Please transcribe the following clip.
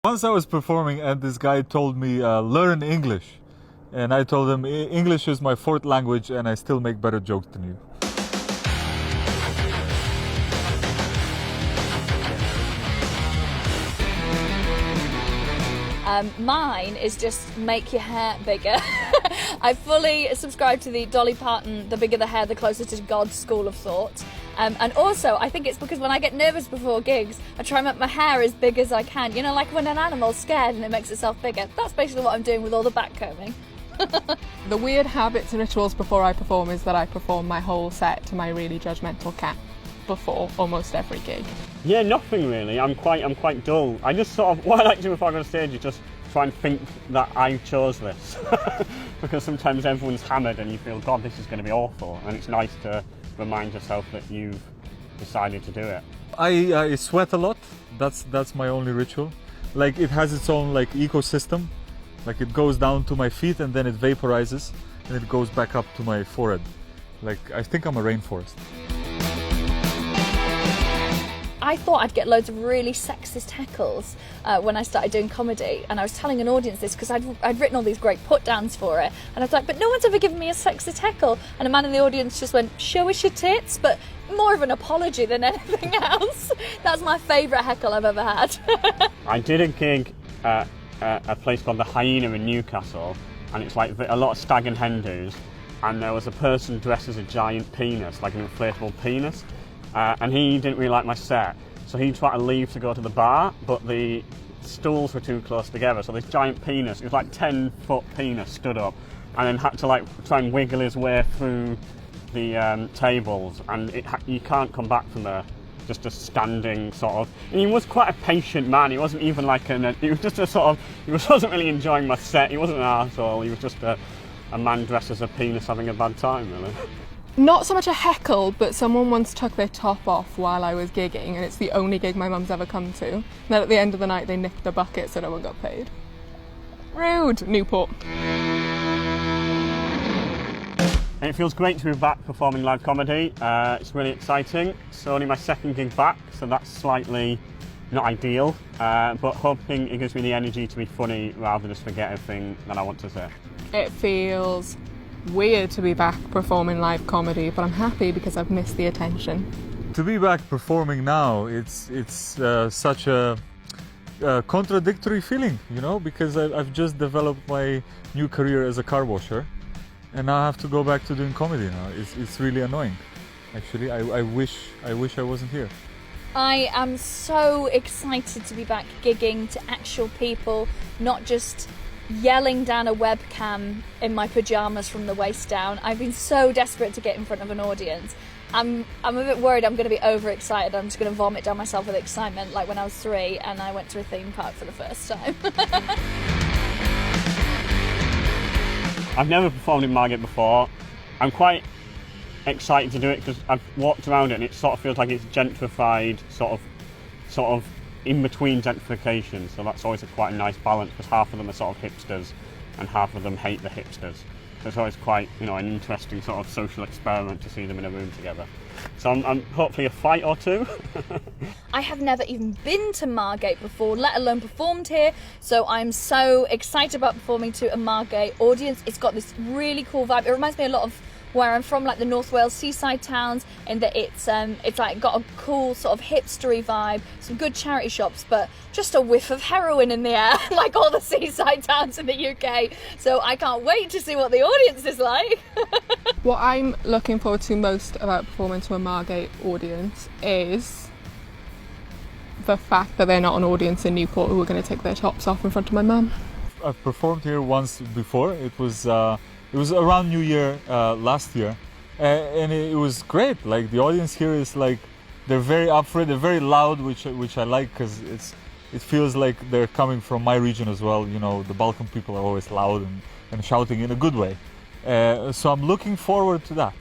Once I was performing and this guy told me, learn English. And I told him, English is my fourth language and I still make better jokes than you. Mine is just make your hair bigger. I fully subscribe to the Dolly Parton, the bigger the hair, the closer to God school of thought. And also, I think it's because when I get nervous before gigs, I try and make my hair as big as I can. You know, like when an animal's scared and it makes itself bigger. That's basically what I'm doing with all the backcombing. The weird habits and rituals before I perform is that I perform my whole set to my really judgmental cat before almost every gig. Yeah, nothing really. I'm quite dull. I just sort of, what I like to do before I go on stage is just try and think that I chose this. Because sometimes everyone's hammered and you feel, God, this is going to be awful. And it's nice to remind yourself that you've decided to do it. I sweat a lot. That's my only ritual. Like, it has its own like ecosystem. Like, it goes down to my feet and then it vaporizes and it goes back up to my forehead. Like, I think I'm a rainforest. I thought I'd get loads of really sexist heckles when I started doing comedy, and I was telling an audience this because I'd written all these great put-downs for it, and I was like, but no one's ever given me a sexist heckle, and a man in the audience just went, show us your tits, but more of an apology than anything else. That's my favourite heckle I've ever had. I did a gig at a place called the Hyena in Newcastle, and it's like a lot of stag and hen do's, and there was a person dressed as a giant penis, like an inflatable penis. And he didn't really like my set, so he tried to leave to go to the bar, but the stools were too close together, so this giant penis, it was like 10-foot penis, stood up, and then had to like try and wiggle his way through the tables, and you can't come back from there, just a standing sort of. And he was quite a patient man. He wasn't even like he was just a sort of, he wasn't really enjoying my set. He wasn't an arsehole. He was just a man dressed as a penis having a bad time, really. Not so much a heckle, but someone once took their top off while I was gigging, and it's the only gig my mum's ever come to. And then at the end of the night, they nicked the bucket so no one got paid. Rude. Newport. And it feels great to be back performing live comedy. It's really exciting. It's only my second gig back, so that's slightly not ideal, but hoping it gives me the energy to be funny rather than just forget everything that I want to say. It feels weird to be back performing live comedy, but I'm happy because I've missed the attention. To be back performing now, it's such a contradictory feeling, you know, because I've just developed my new career as a car washer, and now I have to go back to doing comedy now. It's really annoying, actually. I wish I wasn't here. I am so excited to be back gigging to actual people, not just yelling down a webcam in my pyjamas from the waist down. I've been so desperate to get in front of an audience. I'm a bit worried I'm going to be overexcited. I'm just going to vomit down myself with excitement like when I was 3 and I went to a theme park for the first time. I've never performed in Margate before. I'm quite excited to do it because I've walked around it and it sort of feels like it's gentrified, sort of in between gentrification, so that's always quite a nice balance because half of them are sort of hipsters and half of them hate the hipsters. So it's always quite, you know, an interesting sort of social experiment to see them in a room together. So I'm hopefully a fight or two. I have never even been to Margate before, let alone performed here, so I'm so excited about performing to a Margate audience. It's got this really cool vibe. It reminds me a lot of where I'm from, like the North Wales seaside towns, in that it's like got a cool sort of hipstery vibe, some good charity shops, but just a whiff of heroin in the air, like all the seaside towns in the UK. So I can't wait to see what the audience is like. What I'm looking forward to most about performing to a Margate audience is the fact that they're not an audience in Newport who are going to take their tops off in front of my mum. I've performed here once before. It was around New Year last year, and it was great. Like, the audience here is like, they're very up for it. They're very loud, which I like because it feels like they're coming from my region as well. You know, the Balkan people are always loud and shouting in a good way. So I'm looking forward to that.